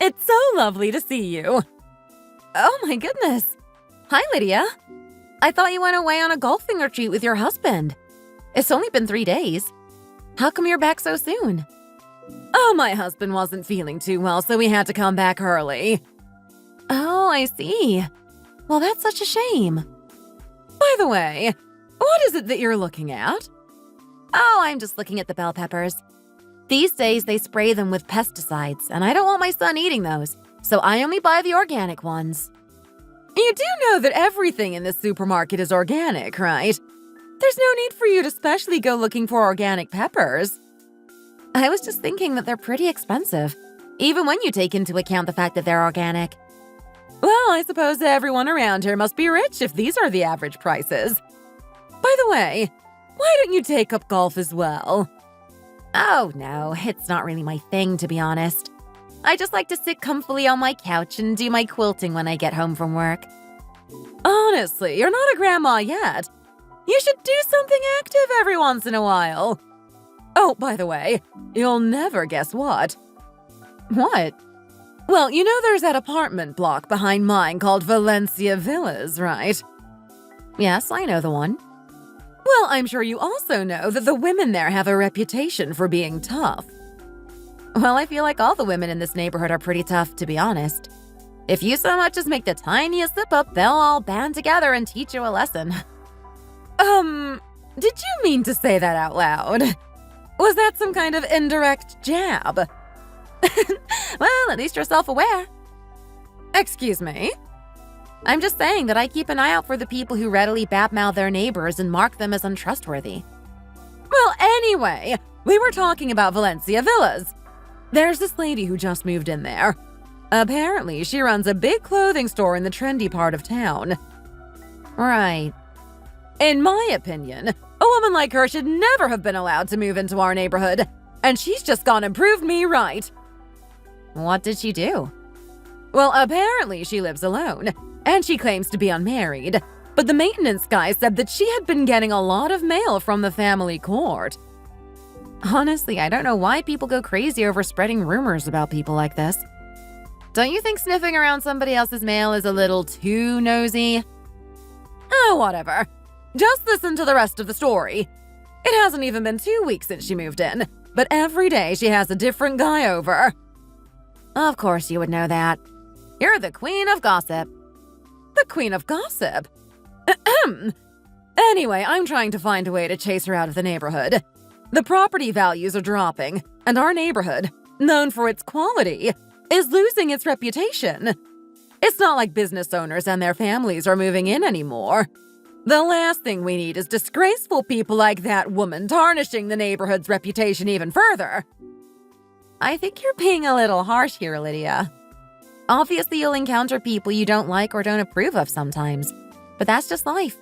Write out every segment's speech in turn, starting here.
It's so lovely to see you. Oh my goodness. Hi, Lydia. I thought you went away on a golfing retreat with your husband. It's only been 3 days. How come you're back so soon? Oh, my husband wasn't feeling too well, so we had to come back early. Oh, I see. Well, that's such a shame. By the way, what is it that you're looking at? Oh, I'm just looking at the bell peppers. These days, they spray them with pesticides, and I don't want my son eating those, so I only buy the organic ones. You do know that everything in this supermarket is organic, right? There's no need for you to specially go looking for organic peppers. I was just thinking that they're pretty expensive, even when you take into account the fact that they're organic. Well, I suppose everyone around here must be rich if these are the average prices. By the way, why don't you take up golf as well? Oh, no, it's not really my thing, to be honest. I just like to sit comfily on my couch and do my quilting when I get home from work. Honestly, you're not a grandma yet. You should do something active every once in a while. Oh, by the way, you'll never guess what. What? Well, you know there's that apartment block behind mine called Valencia Villas, right? Yes, I know the one. Well, I'm sure you also know that the women there have a reputation for being tough. Well, I feel like all the women in this neighborhood are pretty tough, to be honest. If you so much as make the tiniest slip-up, they'll all band together and teach you a lesson. Did you mean to say that out loud? Was that some kind of indirect jab? Well, at least you're self-aware. Excuse me? I'm just saying that I keep an eye out for the people who readily badmouth their neighbors and mark them as untrustworthy. Well, anyway, we were talking about Valencia Villas. There's this lady who just moved in there. Apparently, she runs a big clothing store in the trendy part of town. Right. In my opinion, a woman like her should never have been allowed to move into our neighborhood, and she's just gone and proved me right. What did she do? Well, apparently she lives alone, and she claims to be unmarried, but the maintenance guy said that she had been getting a lot of mail from the family court. Honestly, I don't know why people go crazy over spreading rumors about people like this. Don't you think sniffing around somebody else's mail is a little too nosy? Oh, whatever. Just listen to the rest of the story. It hasn't even been 2 weeks since she moved in, but every day she has a different guy over. Of course you would know that. You're the queen of gossip. The queen of gossip? Anyway, I'm trying to find a way to chase her out of the neighborhood. The property values are dropping, and our neighborhood, known for its quality, is losing its reputation. It's not like business owners and their families are moving in anymore. The last thing we need is disgraceful people like that woman tarnishing the neighborhood's reputation even further. I think you're being a little harsh here, Lydia. Obviously, you'll encounter people you don't like or don't approve of sometimes, but that's just life.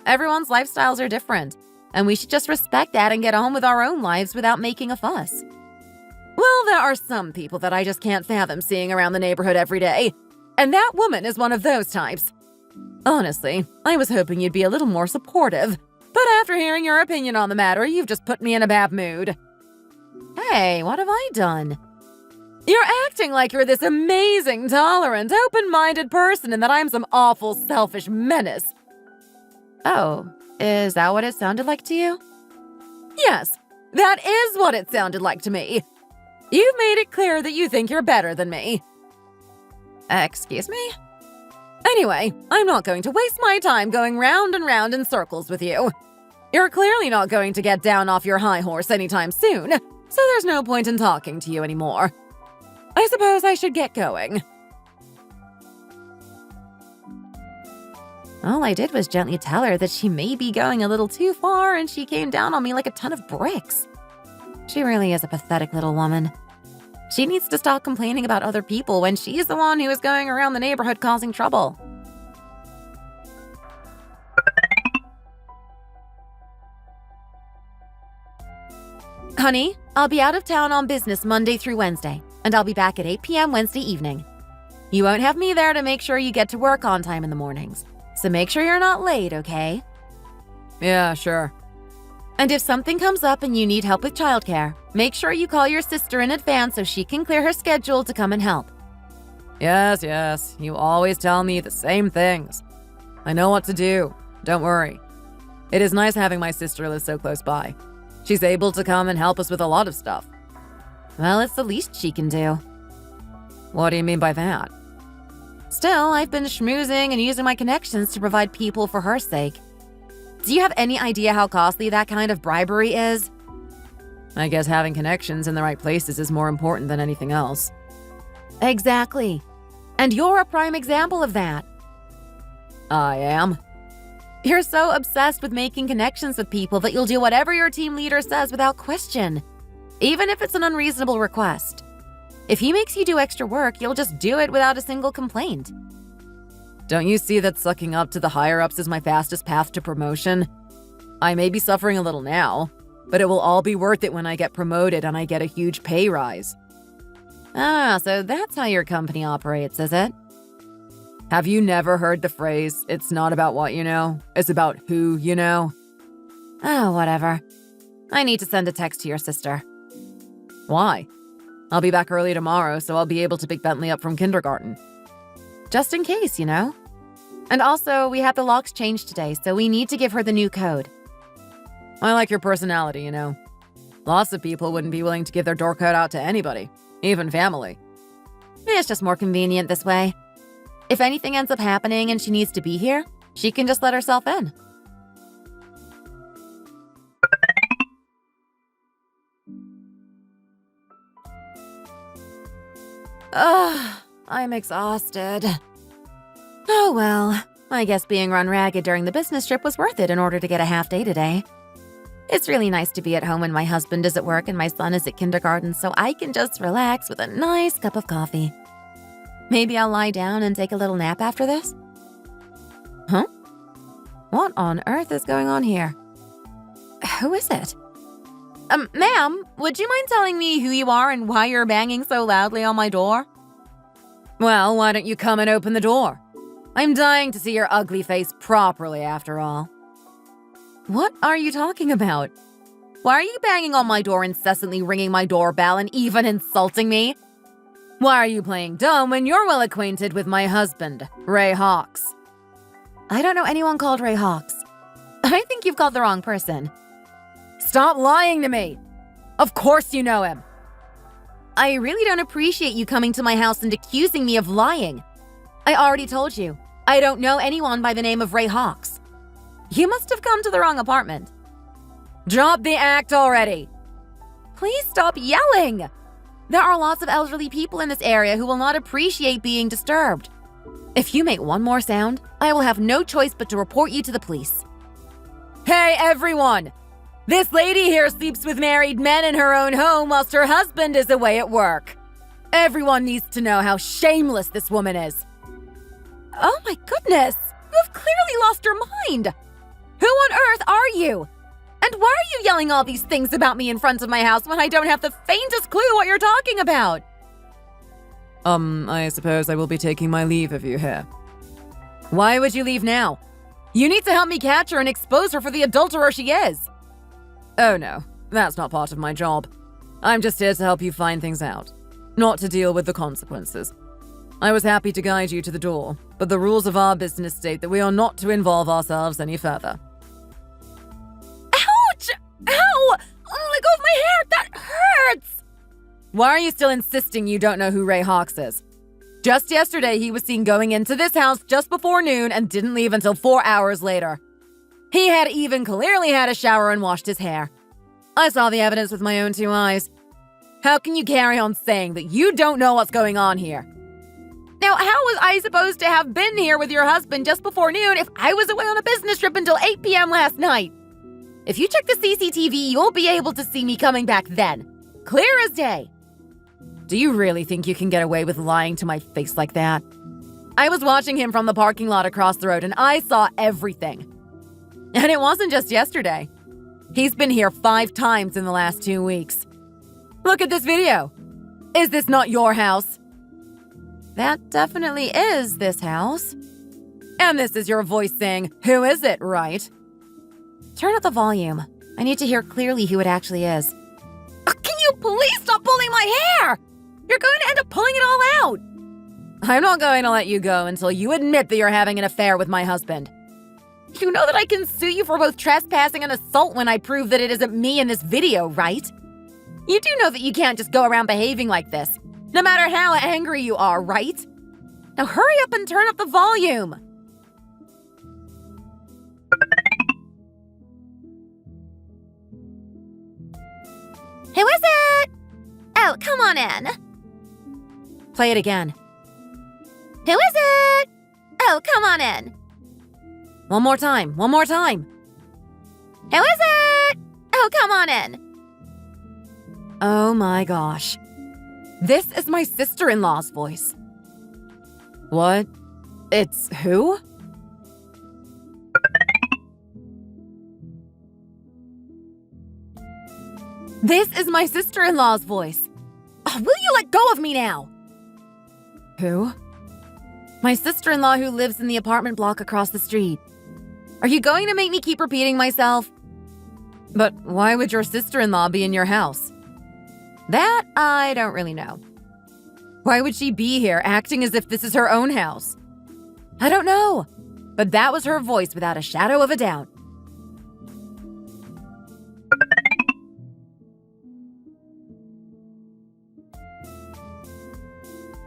Everyone's lifestyles are different, and we should just respect that and get on with our own lives without making a fuss. Well, there are some people that I just can't fathom seeing around the neighborhood every day, and that woman is one of those types. Honestly, I was hoping you'd be a little more supportive, but after hearing your opinion on the matter, you've just put me in a bad mood. Hey, what have I done? You're acting like you're this amazing, tolerant, open-minded person and that I'm some awful, selfish menace. Oh, is that what it sounded like to you? Yes, that is what it sounded like to me. You've made it clear that you think you're better than me. Excuse me? Anyway, I'm not going to waste my time going round and round in circles with you. You're clearly not going to get down off your high horse anytime soon, so there's no point in talking to you anymore. I suppose I should get going. All I did was gently tell her that she may be going a little too far, and she came down on me like a ton of bricks. She really is a pathetic little woman. She needs to stop complaining about other people when she's the one who is going around the neighborhood causing trouble. Honey, I'll be out of town on business Monday through Wednesday, and I'll be back at 8 p.m. Wednesday evening. You won't have me there to make sure you get to work on time in the mornings, so make sure you're not late, okay? Yeah, sure. And if something comes up and you need help with childcare, make sure you call your sister in advance so she can clear her schedule to come and help. Yes, you always tell me the same things. I know what to do, don't worry. It is nice having my sister live so close by. She's able to come and help us with a lot of stuff. Well, it's the least she can do. What do you mean by that? Still, I've been schmoozing and using my connections to provide people for her sake. Do you have any idea how costly that kind of bribery is? I guess having connections in the right places is more important than anything else. Exactly. And you're a prime example of that. I am. You're so obsessed with making connections with people that you'll do whatever your team leader says without question, even if it's an unreasonable request. If he makes you do extra work, you'll just do it without a single complaint. Don't you see that sucking up to the higher-ups is my fastest path to promotion? I may be suffering a little now, but it will all be worth it when I get promoted and I get a huge pay rise. Ah, so that's how your company operates, is it? Have you never heard the phrase, it's not about what you know, it's about who you know? Oh, whatever. I need to send a text to your sister. Why? I'll be back early tomorrow, so I'll be able to pick Bentley up from kindergarten. Just in case, you know? And also, we had the locks changed today, so we need to give her the new code. I like your personality, you know. Lots of people wouldn't be willing to give their door code out to anybody, even family. It's just more convenient this way. If anything ends up happening and she needs to be here, she can just let herself in. Ugh, I'm exhausted. Oh well, I guess being run ragged during the business trip was worth it in order to get a half day today. It's really nice to be at home when my husband is at work and my son is at kindergarten, so I can just relax with a nice cup of coffee. Maybe I'll lie down and take a little nap after this? Huh? What on earth is going on here? Who is it? Ma'am, would you mind telling me who you are and why you're banging so loudly on my door? Well, why don't you come and open the door? I'm dying to see your ugly face properly, after all. What are you talking about? Why are you banging on my door, incessantly ringing my doorbell, and even insulting me? Why are you playing dumb when you're well acquainted with my husband, Ray Hawks? I don't know anyone called Ray Hawks. I think you've called the wrong person. Stop lying to me! Of course you know him! I really don't appreciate you coming to my house and accusing me of lying. I already told you, I don't know anyone by the name of Ray Hawks. You must have come to the wrong apartment. Drop the act already! Please stop yelling! There are lots of elderly people in this area who will not appreciate being disturbed. If you make one more sound, I will have no choice but to report you to the police. Hey, everyone! This lady here sleeps with married men in her own home whilst her husband is away at work. Everyone needs to know how shameless this woman is. Oh my goodness! You have clearly lost your mind! Who on earth are you? And why are you yelling all these things about me in front of my house when I don't have the faintest clue what you're talking about? I suppose I will be taking my leave of you here. Why would you leave now? You need to help me catch her and expose her for the adulterer she is. Oh no, that's not part of my job. I'm just here to help you find things out, not to deal with the consequences. I was happy to guide you to the door, but the rules of our business state that we are not to involve ourselves any further. Ouch! Ow! Let go of my hair! That hurts! Why are you still insisting you don't know who Ray Hawks is? Just yesterday, he was seen going into this house just before noon and didn't leave until 4 hours later. He had even clearly had a shower and washed his hair. I saw the evidence with my own 2 eyes. How can you carry on saying that you don't know what's going on here? Now, how was I supposed to have been here with your husband just before noon if I was away on a business trip until 8 p.m. last night? If you check the CCTV, you'll be able to see me coming back then. Clear as day. Do you really think you can get away with lying to my face like that? I was watching him from the parking lot across the road and I saw everything. And it wasn't just yesterday. He's been here 5 times in the last 2 weeks. Look at this video. Is this not your house? That definitely is this house. And this is your voice saying, who is it, right? Turn up the volume. I need to hear clearly who it actually is. Can you please stop pulling my hair? You're going to end up pulling it all out. I'm not going to let you go until you admit that you're having an affair with my husband. You know that I can sue you for both trespassing and assault when I prove that it isn't me in this video, right? You do know that you can't just go around behaving like this, no matter how angry you are, right? Now hurry up and turn up the volume! Who is it? Oh, come on in. Play it again. Who is it? Oh, come on in. One more time. Who is it? Oh, come on in. Oh my gosh. This is my sister-in-law's voice. What? It's who? This is my sister-in-law's voice. Oh, will you let go of me now? Who? My sister-in-law who lives in the apartment block across the street. Are you going to make me keep repeating myself? But why would your sister-in-law be in your house? That I don't really know. Why would she be here acting as if this is her own house? I don't know, but that was her voice without a shadow of a doubt.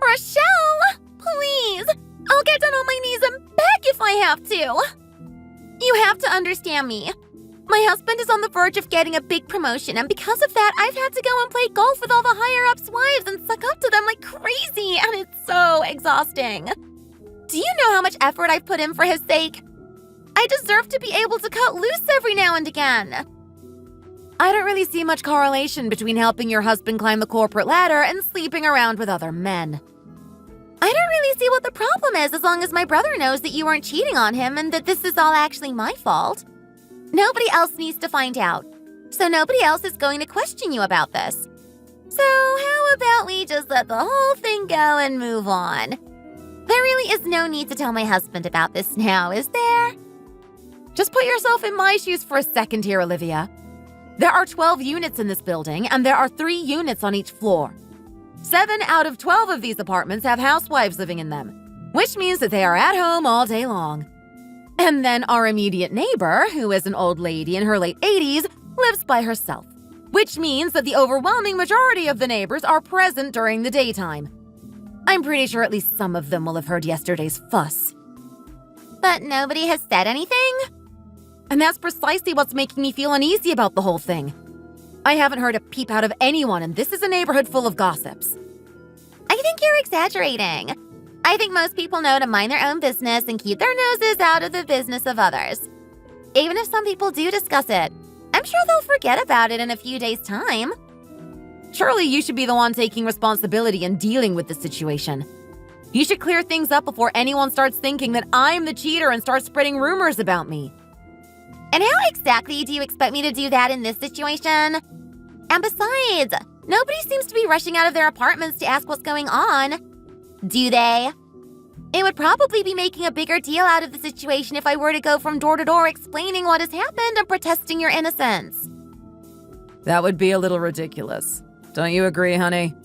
Rochelle, please. I'll get down on my knees and beg if I have to. You have to understand me. My husband is on the verge of getting a big promotion, and because of that, I've had to go and play golf with all the higher-ups' wives and suck up to them like crazy, and it's so exhausting. Do you know how much effort I've put in for his sake? I deserve to be able to cut loose every now and again. I don't really see much correlation between helping your husband climb the corporate ladder and sleeping around with other men. I don't really see what the problem is as long as my brother knows that you weren't cheating on him and that this is all actually my fault. Nobody else needs to find out, so nobody else is going to question you about this. So how about we just let the whole thing go and move on? There really is no need to tell my husband about this now, is there? Just put yourself in my shoes for a second here, Olivia. There are 12 units in this building, and there are 3 units on each floor. 7 out of 12 of these apartments have housewives living in them, which means that they are at home all day long. And then our immediate neighbor, who is an old lady in her late 80s, lives by herself, which means that the overwhelming majority of the neighbors are present during the daytime. I'm pretty sure at least some of them will have heard yesterday's fuss. But nobody has said anything? And that's precisely what's making me feel uneasy about the whole thing. I haven't heard a peep out of anyone, and this is a neighborhood full of gossips. I think you're exaggerating. I think most people know to mind their own business and keep their noses out of the business of others. Even if some people do discuss it, I'm sure they'll forget about it in a few days' time. Surely you should be the one taking responsibility and dealing with the situation. You should clear things up before anyone starts thinking that I'm the cheater and starts spreading rumors about me. And how exactly do you expect me to do that in this situation? And besides, nobody seems to be rushing out of their apartments to ask what's going on. Do they? It would probably be making a bigger deal out of the situation if I were to go from door to door explaining what has happened and protesting your innocence. That would be a little ridiculous. Don't you agree, honey?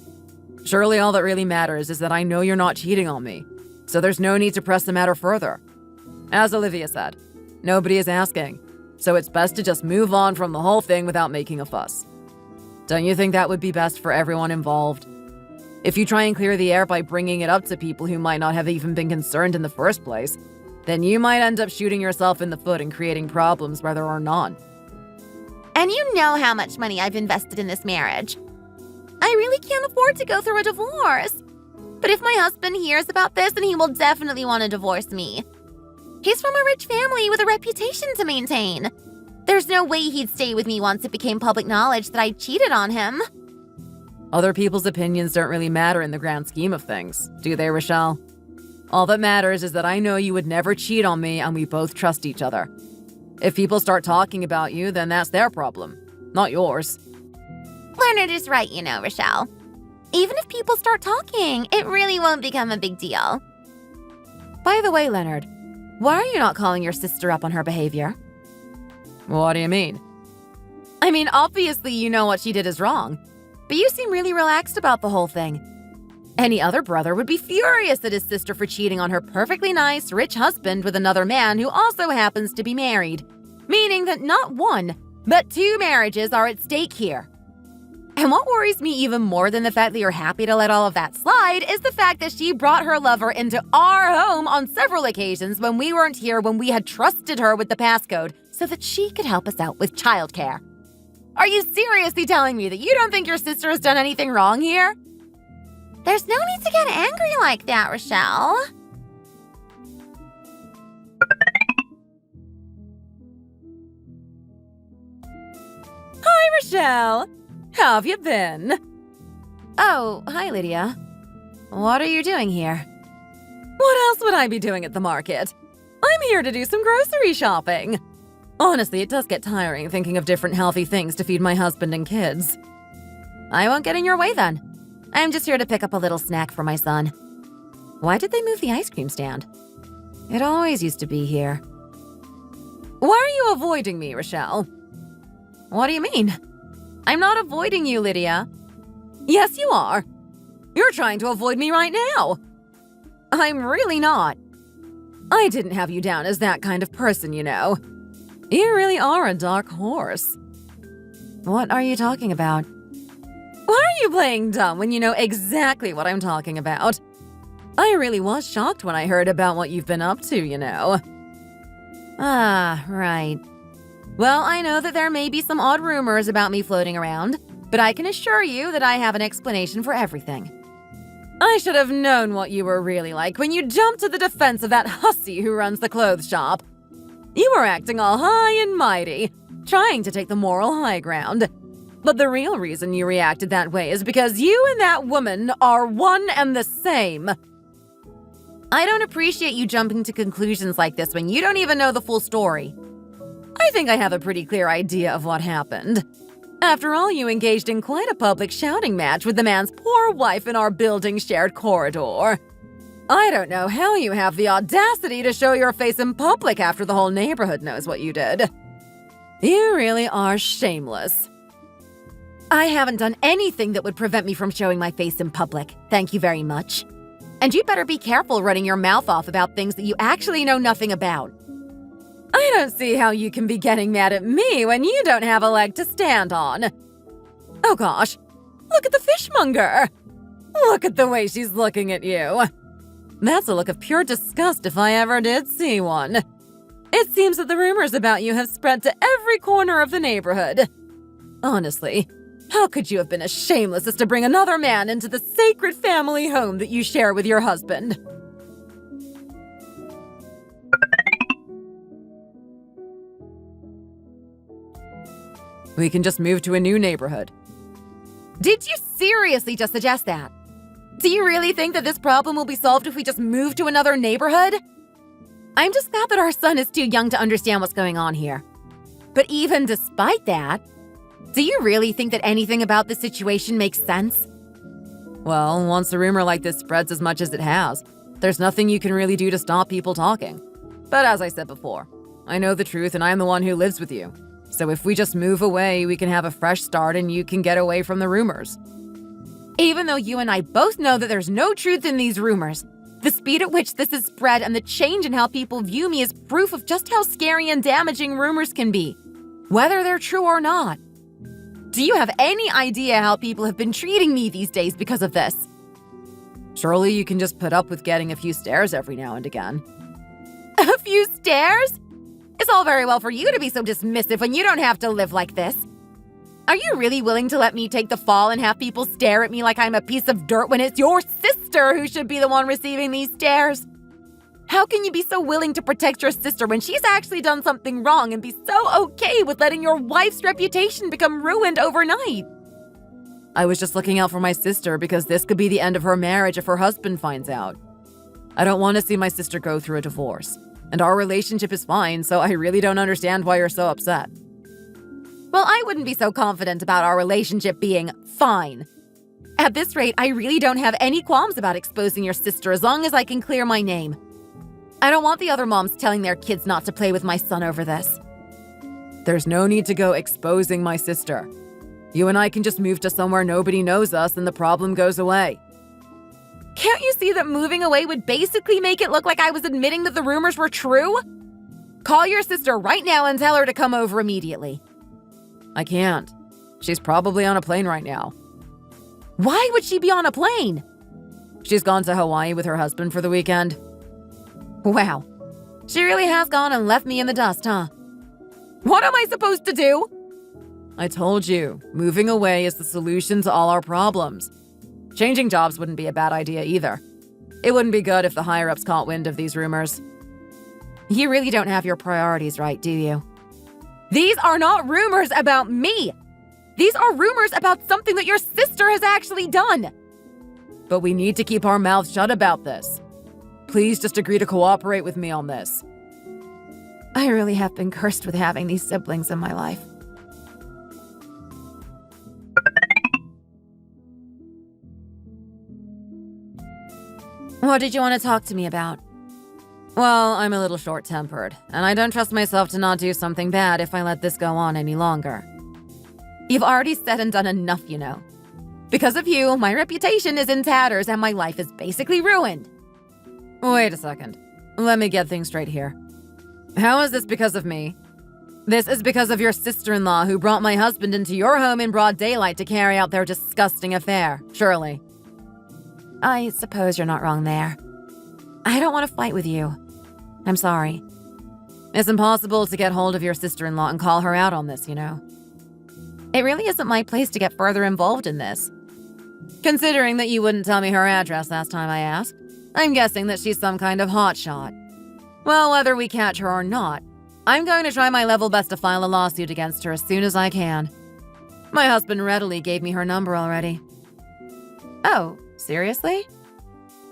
Surely all that really matters is that I know you're not cheating on me, so there's no need to press the matter further. As Olivia said, nobody is asking, so it's best to just move on from the whole thing without making a fuss. Don't you think that would be best for everyone involved? If you try and clear the air by bringing it up to people who might not have even been concerned in the first place, then you might end up shooting yourself in the foot and creating problems where there are none. And you know how much money I've invested in this marriage. I really can't afford to go through a divorce. But if my husband hears about this, then he will definitely want to divorce me. He's from a rich family with a reputation to maintain. There's no way he'd stay with me once it became public knowledge that I cheated on him. Other people's opinions don't really matter in the grand scheme of things, do they, Rochelle? All that matters is that I know you would never cheat on me and we both trust each other. If people start talking about you, then that's their problem, not yours. Leonard is right, you know, Rochelle. Even if people start talking, it really won't become a big deal. By the way, Leonard, why are you not calling your sister up on her behavior? What do you mean? I mean, obviously you know what she did is wrong, but you seem really relaxed about the whole thing. Any other brother would be furious at his sister for cheating on her perfectly nice, rich husband with another man who also happens to be married, meaning that not one, but two marriages are at stake here. And what worries me even more than the fact that you're happy to let all of that slide is the fact that she brought her lover into our home on several occasions when we weren't here, when we had trusted her with the passcode so that she could help us out with childcare. Are you seriously telling me that you don't think your sister has done anything wrong here? There's no need to get angry like that, Rochelle. Hi, Rochelle. How have you been? Oh, hi, Lydia. What are you doing here? What else would I be doing at the market? I'm here to do some grocery shopping. Honestly, it does get tiring thinking of different healthy things to feed my husband and kids. I won't get in your way then. I'm just here to pick up a little snack for my son. Why did they move the ice cream stand? It always used to be here. Why are you avoiding me, Rochelle? What do you mean? I'm not avoiding you, Lydia. Yes, you are. You're trying to avoid me right now. I'm really not. I didn't have you down as that kind of person, you know. You really are a dark horse. What are you talking about? Why are you playing dumb when you know exactly what I'm talking about? I really was shocked when I heard about what you've been up to, you know. Ah, right. Well, I know that there may be some odd rumors about me floating around, but I can assure you that I have an explanation for everything. I should have known what you were really like when you jumped to the defense of that hussy who runs the clothes shop. You were acting all high and mighty, trying to take the moral high ground. But the real reason you reacted that way is because you and that woman are one and the same. I don't appreciate you jumping to conclusions like this when you don't even know the full story. I think I have a pretty clear idea of what happened. After all, you engaged in quite a public shouting match with the man's poor wife in our building's shared corridor. I don't know how you have the audacity to show your face in public after the whole neighborhood knows what you did. You really are shameless. I haven't done anything that would prevent me from showing my face in public, thank you very much. And you better be careful running your mouth off about things that you actually know nothing about. I don't see how you can be getting mad at me when you don't have a leg to stand on. Oh gosh, look at the fishmonger. Look at the way she's looking at you. That's a look of pure disgust if I ever did see one. It seems that the rumors about you have spread to every corner of the neighborhood. Honestly, how could you have been as shameless as to bring another man into the sacred family home that you share with your husband? We can just move to a new neighborhood. Did you seriously just suggest that? Do you really think that this problem will be solved if we just move to another neighborhood? I'm just glad that our son is too young to understand what's going on here. But even despite that, do you really think that anything about this situation makes sense? Well, once a rumor like this spreads as much as it has, there's nothing you can really do to stop people talking. But as I said before, I know the truth and I am the one who lives with you. So if we just move away, we can have a fresh start and you can get away from the rumors. Even though you and I both know that there's no truth in these rumors, the speed at which this is spread and the change in how people view me is proof of just how scary and damaging rumors can be, whether they're true or not. Do you have any idea how people have been treating me these days because of this? Surely you can just put up with getting a few stares every now and again. A few stares? It's all very well for you to be so dismissive when you don't have to live like this. Are you really willing to let me take the fall and have people stare at me like I'm a piece of dirt when it's your sister who should be the one receiving these stares? How can you be so willing to protect your sister when she's actually done something wrong and be so okay with letting your wife's reputation become ruined overnight? I was just looking out for my sister because this could be the end of her marriage if her husband finds out. I don't want to see my sister go through a divorce. And our relationship is fine, so I really don't understand why you're so upset. Well, I wouldn't be so confident about our relationship being fine. At this rate, I really don't have any qualms about exposing your sister as long as I can clear my name. I don't want the other moms telling their kids not to play with my son over this. There's no need to go exposing my sister. You and I can just move to somewhere nobody knows us and the problem goes away. Can't you see that moving away would basically make it look like I was admitting that the rumors were true? Call your sister right now and tell her to come over immediately. I can't. She's probably on a plane right now. Why would she be on a plane? She's gone to Hawaii with her husband for the weekend. Wow. She really has gone and left me in the dust, huh? What am I supposed to do? I told you, moving away is the solution to all our problems. Changing jobs wouldn't be a bad idea either. It wouldn't be good if the higher-ups caught wind of these rumors. You really don't have your priorities right, do you? These are not rumors about me! These are rumors about something that your sister has actually done! But we need to keep our mouths shut about this. Please just agree to cooperate with me on this. I really have been cursed with having these siblings in my life. What did you want to talk to me about? Well, I'm a little short-tempered, and I don't trust myself to not do something bad if I let this go on any longer. You've already said and done enough, you know. Because of you, my reputation is in tatters and my life is basically ruined. Wait a second. Let me get things straight here. How is this because of me? This is because of your sister-in-law who brought my husband into your home in broad daylight to carry out their disgusting affair, surely. I suppose you're not wrong there. I don't want to fight with you. I'm sorry. It's impossible to get hold of your sister-in-law and call her out on this, you know. It really isn't my place to get further involved in this. Considering that you wouldn't tell me her address last time I asked, I'm guessing that she's some kind of hotshot. Well, whether we catch her or not, I'm going to try my level best to file a lawsuit against her as soon as I can. My husband readily gave me her number already. Oh, seriously?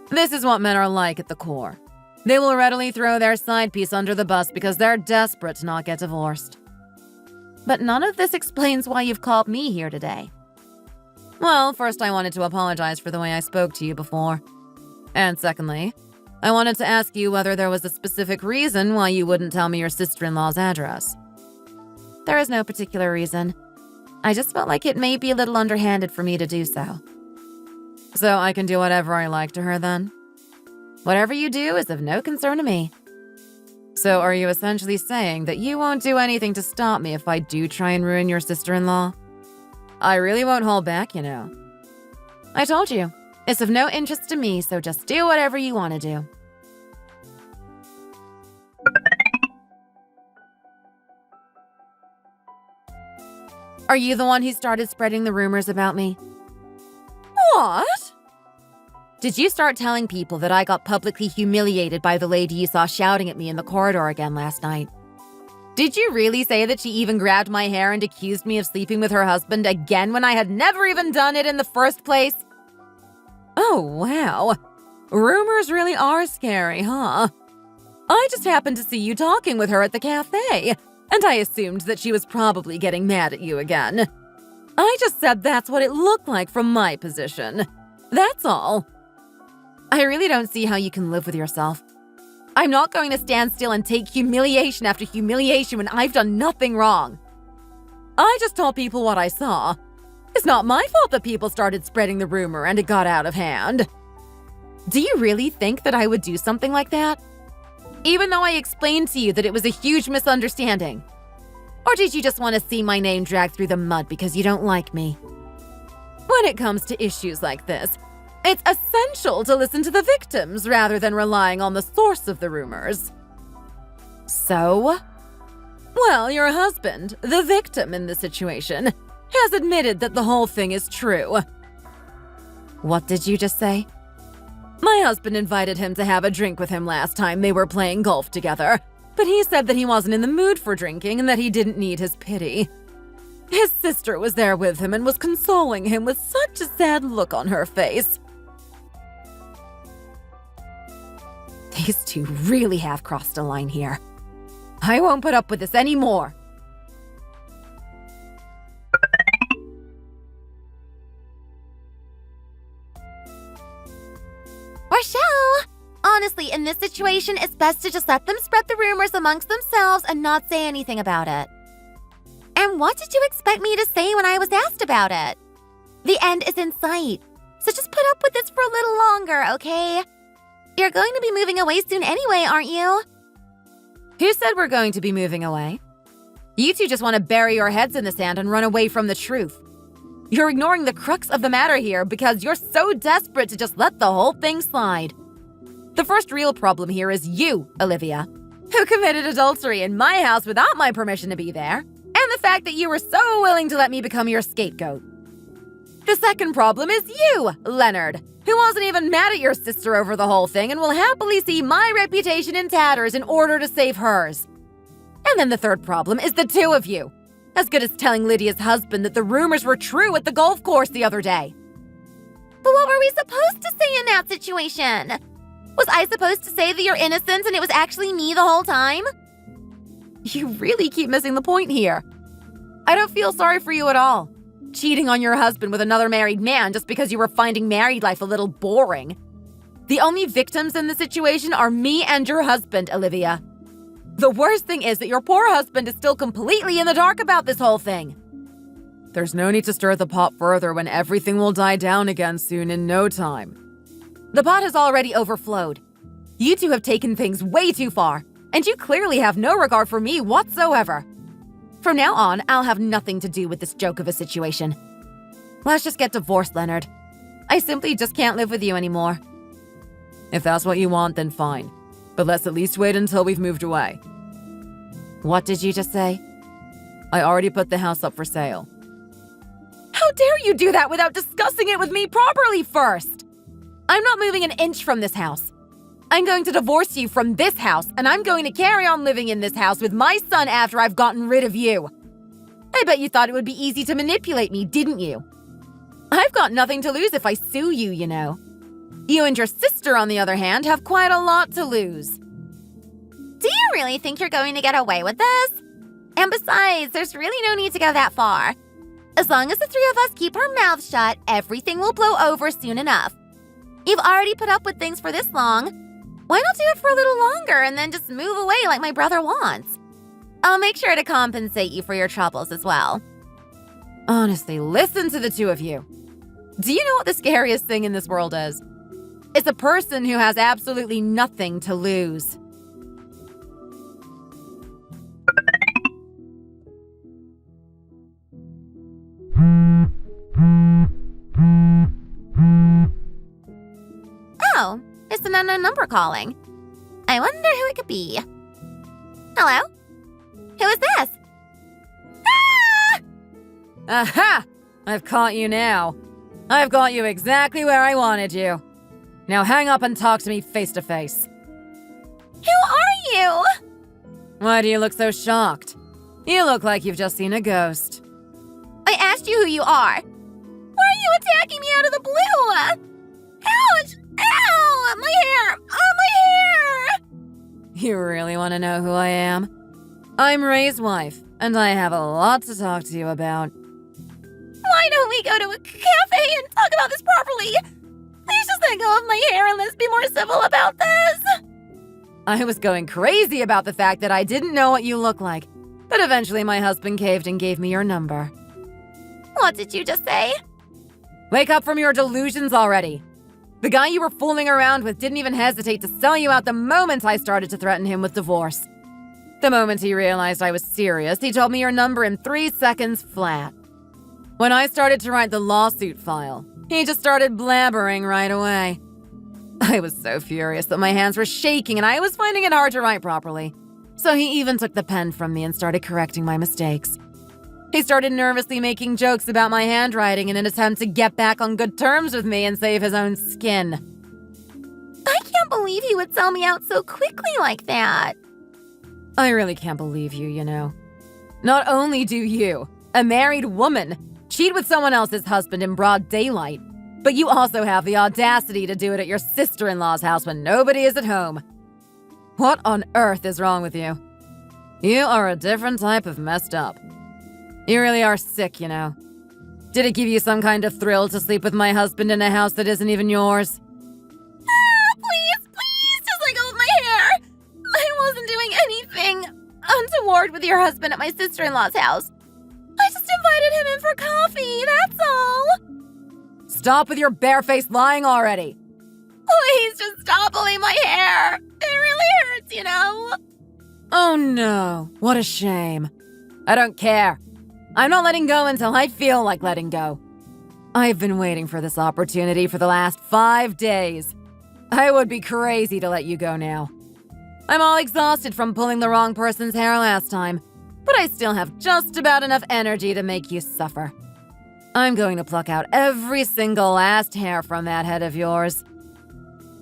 This is what men are like at the core. They will readily throw their side piece under the bus because they're desperate to not get divorced. But none of this explains why you've called me here today. Well, first I wanted to apologize for the way I spoke to you before. And secondly, I wanted to ask you whether there was a specific reason why you wouldn't tell me your sister-in-law's address. There is no particular reason. I just felt like it may be a little underhanded for me to do so. So I can do whatever I like to her then? Whatever you do is of no concern to me. So are you essentially saying that you won't do anything to stop me if I do try and ruin your sister-in-law? I really won't hold back, you know. I told you, it's of no interest to me, so just do whatever you want to do. Are you the one who started spreading the rumors about me? What? Did you start telling people that I got publicly humiliated by the lady you saw shouting at me in the corridor again last night? Did you really say that she even grabbed my hair and accused me of sleeping with her husband again when I had never even done it in the first place? Oh, wow. Rumors really are scary, huh? I just happened to see you talking with her at the cafe, and I assumed that she was probably getting mad at you again. I just said that's what it looked like from my position. That's all. I really don't see how you can live with yourself. I'm not going to stand still and take humiliation after humiliation when I've done nothing wrong. I just told people what I saw. It's not my fault that people started spreading the rumor and it got out of hand. Do you really think that I would do something like that? Even though I explained to you that it was a huge misunderstanding? Or did you just want to see my name dragged through the mud because you don't like me? When it comes to issues like this, it's essential to listen to the victims rather than relying on the source of the rumors. So? Well, your husband, the victim in this situation, has admitted that the whole thing is true. What did you just say? My husband invited him to have a drink with him last time they were playing golf together, but he said that he wasn't in the mood for drinking and that he didn't need his pity. His sister was there with him and was consoling him with such a sad look on her face. These two really have crossed a line here. I won't put up with this anymore. Rochelle! Honestly, in this situation, it's best to just let them spread the rumors amongst themselves and not say anything about it. And what did you expect me to say when I was asked about it? The end is in sight. So just put up with this for a little longer, okay? You're going to be moving away soon anyway, aren't you? Who said we're going to be moving away? You two just want to bury your heads in the sand and run away from the truth. You're ignoring the crux of the matter here because you're so desperate to just let the whole thing slide. The first real problem here is you, Olivia, who committed adultery in my house without my permission to be there, and the fact that you were so willing to let me become your scapegoat. The second problem is you, Leonard, who wasn't even mad at your sister over the whole thing and will happily see my reputation in tatters in order to save hers. And then the third problem is the two of you, as good as telling Lydia's husband that the rumors were true at the golf course the other day. But what were we supposed to say in that situation? Was I supposed to say that you're innocent and it was actually me the whole time? You really keep missing the point here. I don't feel sorry for you at all. Cheating on your husband with another married man just because you were finding married life a little boring. The only victims in the situation are me and your husband, Olivia. The worst thing is that your poor husband is still completely in the dark about this whole thing. There's no need to stir the pot further when everything will die down again soon in no time. The pot has already overflowed. You two have taken things way too far, and you clearly have no regard for me whatsoever. From now on, I'll have nothing to do with this joke of a situation. Let's just get divorced, Leonard. I simply just can't live with you anymore. If that's what you want, then fine. But let's at least wait until we've moved away. What did you just say? I already put the house up for sale. How dare you do that without discussing it with me properly first? I'm not moving an inch from this house. I'm going to divorce you from this house, and I'm going to carry on living in this house with my son after I've gotten rid of you. I bet you thought it would be easy to manipulate me, didn't you? I've got nothing to lose if I sue you, you know. You and your sister, on the other hand, have quite a lot to lose. Do you really think you're going to get away with this? And besides, there's really no need to go that far. As long as the three of us keep our mouths shut, everything will blow over soon enough. You've already put up with things for this long. Why not do it for a little longer and then just move away like my brother wants? I'll make sure to compensate you for your troubles as well. Honestly, listen to the two of you. Do you know what the scariest thing in this world is? It's a person who has absolutely nothing to lose. Oh, it's an unknown number calling. I wonder who it could be. Hello? Who is this? Ah! Aha! I've caught you now. I've got you exactly where I wanted you. Now hang up and talk to me face to face. Who are you? Why do you look so shocked? You look like you've just seen a ghost. I asked you who you are. Why are you attacking me out of the blue? Ouch! Ow! My hair! Oh, my hair! You really want to know who I am? I'm Ray's wife, and I have a lot to talk to you about. Why don't we go to a cafe and talk about this properly? Please just let go of my hair and let's be more civil about this. I was going crazy about the fact that I didn't know what you look like, but eventually my husband caved and gave me your number. What did you just say? Wake up from your delusions already. The guy you were fooling around with didn't even hesitate to sell you out the moment I started to threaten him with divorce. The moment he realized I was serious, he told me your number in 3 seconds flat. When I started to write the lawsuit file, he just started blabbering right away. I was so furious that my hands were shaking and I was finding it hard to write properly. So he even took the pen from me and started correcting my mistakes. He started nervously making jokes about my handwriting in an attempt to get back on good terms with me and save his own skin. I can't believe he would sell me out so quickly like that. I really can't believe you, you know. Not only do you, a married woman, cheat with someone else's husband in broad daylight, but you also have the audacity to do it at your sister-in-law's house when nobody is at home. What on earth is wrong with you? You are a different type of messed up. You really are sick, you know. Did it give you some kind of thrill to sleep with my husband in a house that isn't even yours? Please, just let go of my hair. I wasn't doing anything untoward with your husband at my sister-in-law's house. I just invited him in for coffee, that's all. Stop with your barefaced lying already. Please just stop pulling my hair. It really hurts, you know? Oh no, what a shame. I don't care. I'm not letting go until I feel like letting go. I've been waiting for this opportunity for the last 5 days. I would be crazy to let you go now. I'm all exhausted from pulling the wrong person's hair last time, but I still have just about enough energy to make you suffer. I'm going to pluck out every single last hair from that head of yours.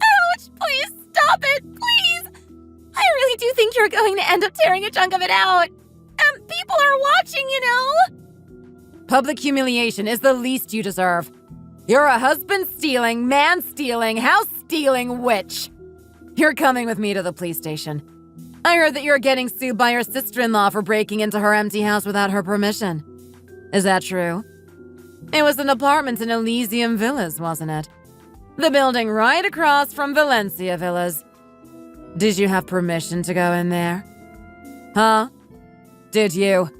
Ouch! Please stop it! Please! I really do think you're going to end up tearing a chunk of it out. People are watching, you know? Public humiliation is the least you deserve. You're a husband-stealing, man-stealing, house-stealing witch. You're coming with me to the police station. I heard that you're getting sued by your sister-in-law for breaking into her empty house without her permission. Is that true? It was an apartment in Elysium Villas, wasn't it? The building right across from Valencia Villas. Did you have permission to go in there? Huh? Did you?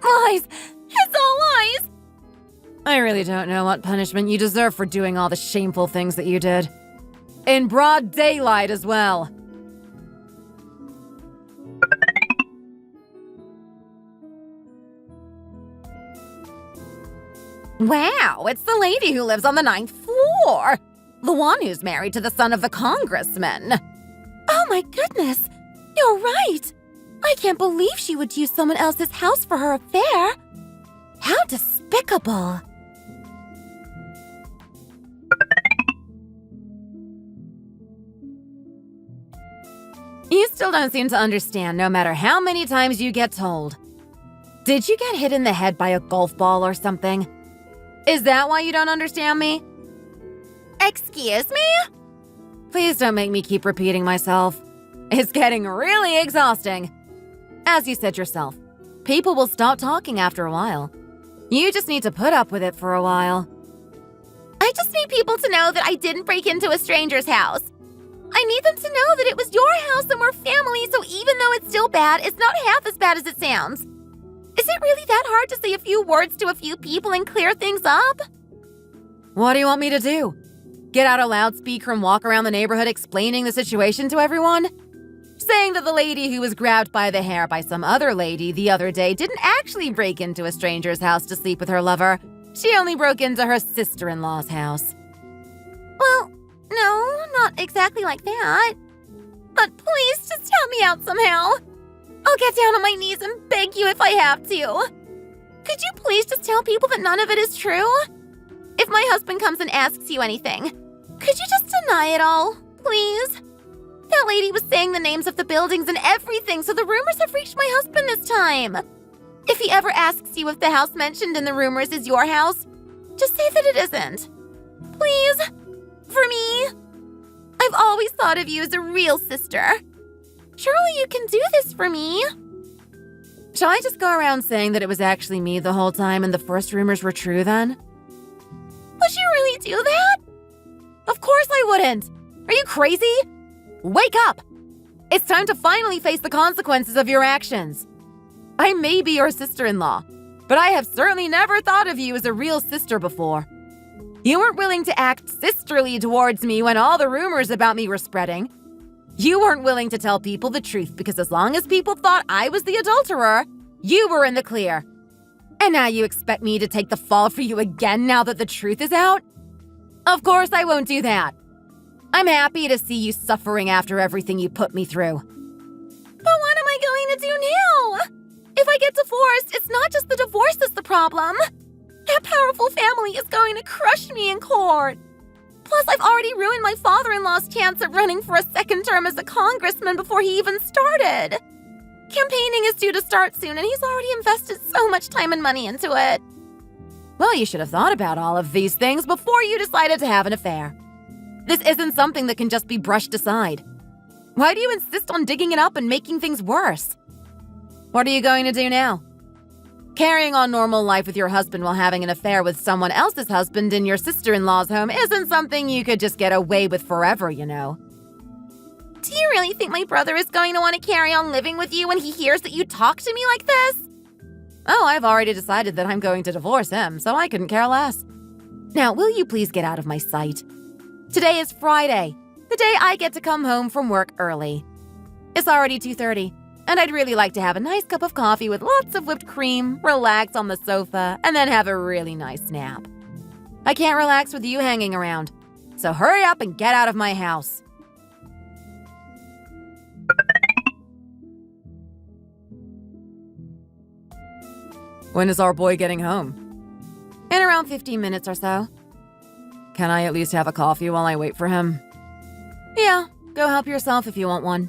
Lies! It's all lies! I really don't know what punishment you deserve for doing all the shameful things that you did. In broad daylight as well. Wow, it's the lady who lives on the 9th floor. The one who's married to the son of the congressman. Oh my goodness, you're right. I can't believe she would use someone else's house for her affair. How despicable. You still don't seem to understand no matter how many times you get told. Did you get hit in the head by a golf ball or something? Is that why you don't understand me? Excuse me? Please don't make me keep repeating myself. It's getting really exhausting. As you said yourself, people will stop talking after a while. You just need to put up with it for a while. I just need people to know that I didn't break into a stranger's house. I need them to know that it was your house and we're family, so even though it's still bad, it's not half as bad as it sounds. Is it really that hard to say a few words to a few people and clear things up? What do you want me to do? Get out a loudspeaker and walk around the neighborhood explaining the situation to everyone? Saying that the lady who was grabbed by the hair by some other lady the other day didn't actually break into a stranger's house to sleep with her lover. She only broke into her sister-in-law's house. Well, no, not exactly like that. But please just help me out somehow. I'll get down on my knees and beg you if I have to. Could you please just tell people that none of it is true? If my husband comes and asks you anything, could you just deny it all, please? That lady was saying the names of the buildings and everything, so the rumors have reached my husband this time. If he ever asks you if the house mentioned in the rumors is your house, just say that it isn't. Please? For me? I've always thought of you as a real sister. Surely you can do this for me. Shall I just go around saying that it was actually me the whole time and the first rumors were true then? Would you really do that? Of course I wouldn't! Are you crazy? Wake up! It's time to finally face the consequences of your actions. I may be your sister-in-law, but I have certainly never thought of you as a real sister before. You weren't willing to act sisterly towards me when all the rumors about me were spreading. You weren't willing to tell people the truth because as long as people thought I was the adulterer, you were in the clear. And now you expect me to take the fall for you again now that the truth is out? Of course I won't do that. I'm happy to see you suffering after everything you put me through. But what am I going to do now? If I get divorced, it's not just the divorce that's the problem. That powerful family is going to crush me in court. Plus, I've already ruined my father-in-law's chance at running for a second term as a congressman before he even started. Campaigning is due to start soon, and he's already invested so much time and money into it. Well, you should have thought about all of these things before you decided to have an affair. This isn't something that can just be brushed aside. Why do you insist on digging it up and making things worse? What are you going to do now? Carrying on normal life with your husband while having an affair with someone else's husband in your sister-in-law's home isn't something you could just get away with forever, you know. Do you really think my brother is going to want to carry on living with you when he hears that you talk to me like this? Oh, I've already decided that I'm going to divorce him, so I couldn't care less. Now, will you please get out of my sight? Today is Friday, the day I get to come home from work early. It's already 2:30, and I'd really like to have a nice cup of coffee with lots of whipped cream, relax on the sofa, and then have a really nice nap. I can't relax with you hanging around, so hurry up and get out of my house. When is our boy getting home? In around 15 minutes or so. Can I at least have a coffee while I wait for him? Yeah, go help yourself if you want one.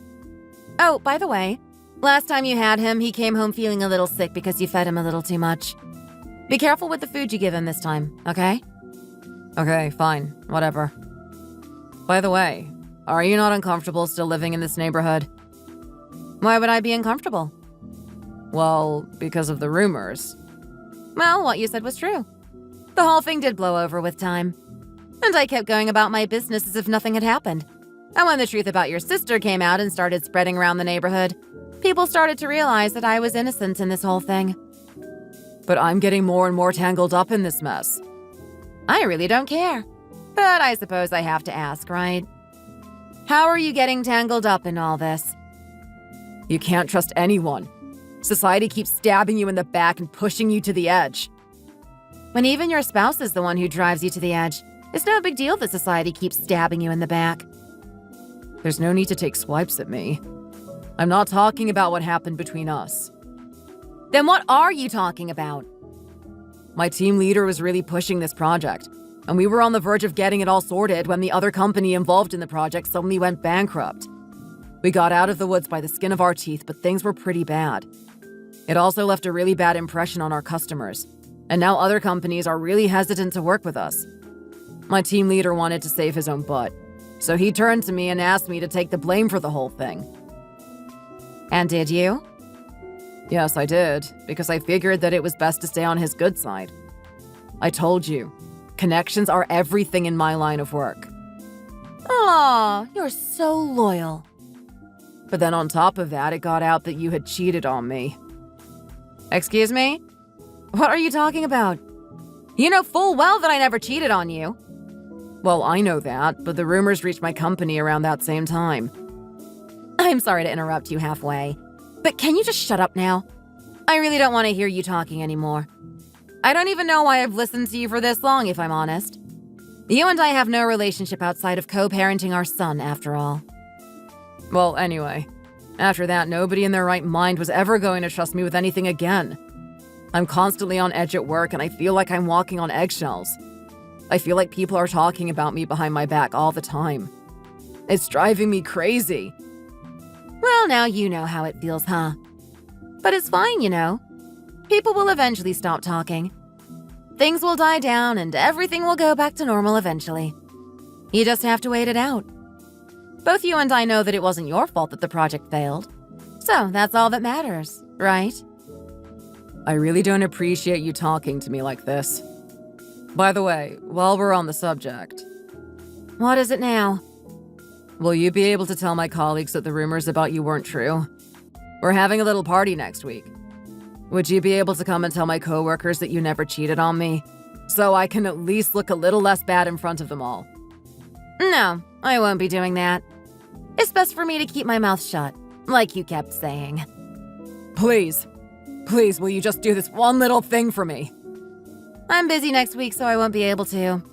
Oh, by the way, last time you had him, he came home feeling a little sick because you fed him a little too much. Be careful with the food you give him this time, okay? Okay, fine, whatever. By the way, are you not uncomfortable still living in this neighborhood? Why would I be uncomfortable? Well, because of the rumors. Well, what you said was true. The whole thing did blow over with time. And I kept going about my business as if nothing had happened. And when the truth about your sister came out and started spreading around the neighborhood, people started to realize that I was innocent in this whole thing. But I'm getting more and more tangled up in this mess. I really don't care. But I suppose I have to ask, right? How are you getting tangled up in all this? You can't trust anyone. Society keeps stabbing you in the back and pushing you to the edge. When even your spouse is the one who drives you to the edge, it's no big deal that society keeps stabbing you in the back. There's no need to take swipes at me. I'm not talking about what happened between us. Then what are you talking about? My team leader was really pushing this project, and we were on the verge of getting it all sorted when the other company involved in the project suddenly went bankrupt. We got out of the woods by the skin of our teeth, but things were pretty bad. It also left a really bad impression on our customers, and now other companies are really hesitant to work with us. My team leader wanted to save his own butt, so he turned to me and asked me to take the blame for the whole thing. And did you? Yes, I did, because I figured that it was best to stay on his good side. I told you, connections are everything in my line of work. Aw, you're so loyal. But then on top of that, it got out that you had cheated on me. Excuse me? What are you talking about? You know full well that I never cheated on you. Well, I know that, but the rumors reached my company around that same time. I'm sorry to interrupt you halfway, but can you just shut up now? I really don't want to hear you talking anymore. I don't even know why I've listened to you for this long, if I'm honest. You and I have no relationship outside of co-parenting our son, after all. Well, anyway, after that, nobody in their right mind was ever going to trust me with anything again. I'm constantly on edge at work, and I feel like I'm walking on eggshells. I feel like people are talking about me behind my back all the time. It's driving me crazy. Well, now you know how it feels, huh? But it's fine, you know. People will eventually stop talking. Things will die down, and everything will go back to normal eventually. You just have to wait it out. Both you and I know that it wasn't your fault that the project failed. So that's all that matters, right? I really don't appreciate you talking to me like this. By the way, while we're on the subject... What is it now? Will you be able to tell my colleagues that the rumors about you weren't true? We're having a little party next week. Would you be able to come and tell my coworkers that you never cheated on me? So I can at least look a little less bad in front of them all. No, I won't be doing that. It's best for me to keep my mouth shut, like you kept saying. Please, will you just do this one little thing for me? I'm busy next week, so I won't be able to.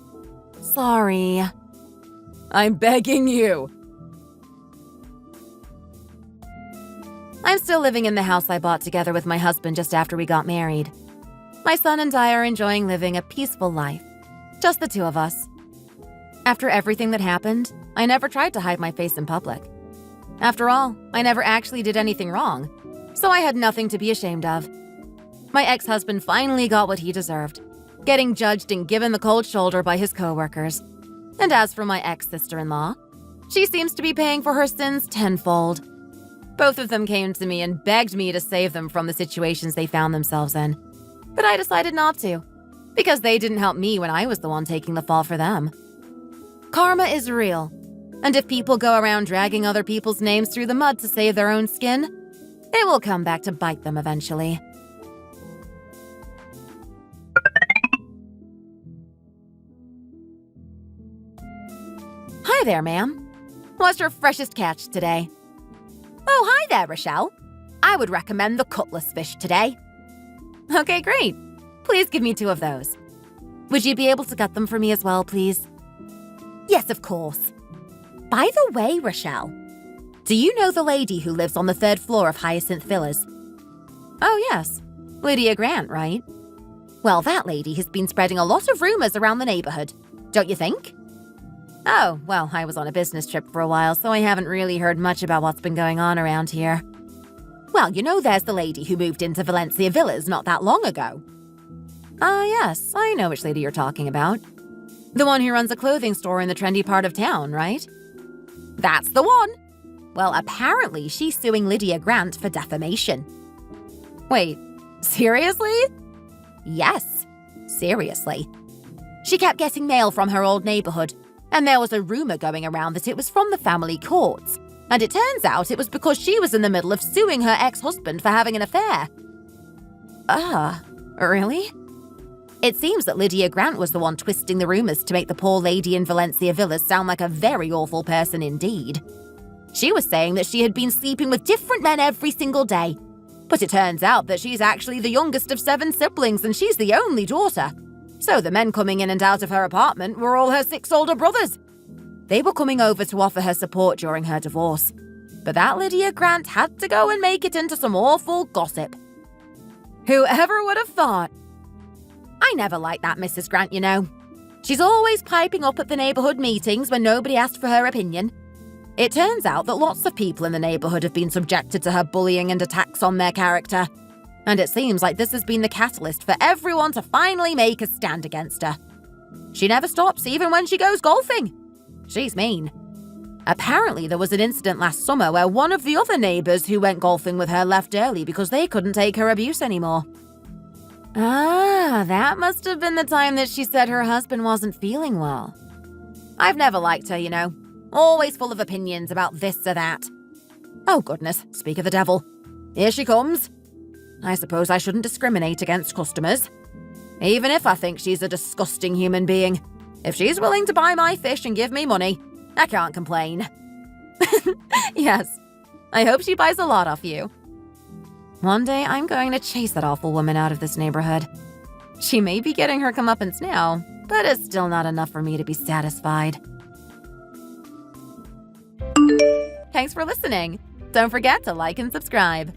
Sorry. I'm begging you. I'm still living in the house I bought together with my husband just after we got married. My son and I are enjoying living a peaceful life. Just the two of us. After everything that happened, I never tried to hide my face in public. After all, I never actually did anything wrong, so I had nothing to be ashamed of. My ex-husband finally got what he deserved, getting judged and given the cold shoulder by his coworkers. And as for my ex-sister-in-law, she seems to be paying for her sins tenfold. Both of them came to me and begged me to save them from the situations they found themselves in. But I decided not to, because they didn't help me when I was the one taking the fall for them. Karma is real, and if people go around dragging other people's names through the mud to save their own skin, it will come back to bite them eventually. Hi there, ma'am. What's your freshest catch today? Oh, hi there, Rochelle. I would recommend the cutlass fish today. Okay, great. Please give me 2 of those. Would you be able to gut them for me as well, please? Yes, of course. By the way, Rochelle, do you know the lady who lives on the 3rd floor of Hyacinth Villas? Oh, yes. Lydia Grant, right? Well, that lady has been spreading a lot of rumors around the neighborhood, don't you think? Oh, well, I was on a business trip for a while, so I haven't really heard much about what's been going on around here. Well, you know there's the lady who moved into Valencia Villas not that long ago. Ah, yes, I know which lady you're talking about. The one who runs a clothing store in the trendy part of town, right? That's the one. Well, apparently she's suing Lydia Grant for defamation. Wait, seriously? Yes, seriously. She kept getting mail from her old neighborhood, and there was a rumor going around that it was from the family courts. And it turns out it was because she was in the middle of suing her ex-husband for having an affair. Really? It seems that Lydia Grant was the one twisting the rumors to make the poor lady in Valencia Villas sound like a very awful person indeed. She was saying that she had been sleeping with different men every single day. But it turns out that she's actually the youngest of 7 siblings and she's the only daughter. So the men coming in and out of her apartment were all her 6 older brothers. They were coming over to offer her support during her divorce. But that Lydia Grant had to go and make it into some awful gossip. Whoever would have thought? I never liked that Mrs. Grant, you know. She's always piping up at the neighborhood meetings when nobody asked for her opinion. It turns out that lots of people in the neighborhood have been subjected to her bullying and attacks on their character. And it seems like this has been the catalyst for everyone to finally make a stand against her. She never stops, even when she goes golfing. She's mean. Apparently, there was an incident last summer where one of the other neighbors who went golfing with her left early because they couldn't take her abuse anymore. Ah, that must have been the time that she said her husband wasn't feeling well. I've never liked her, you know. Always full of opinions about this or that. Oh goodness, speak of the devil. Here she comes. I suppose I shouldn't discriminate against customers. Even if I think she's a disgusting human being. If she's willing to buy my fish and give me money, I can't complain. Yes, I hope she buys a lot off you. One day I'm going to chase that awful woman out of this neighborhood. She may be getting her comeuppance now, but it's still not enough for me to be satisfied. Thanks for listening. Don't forget to like and subscribe.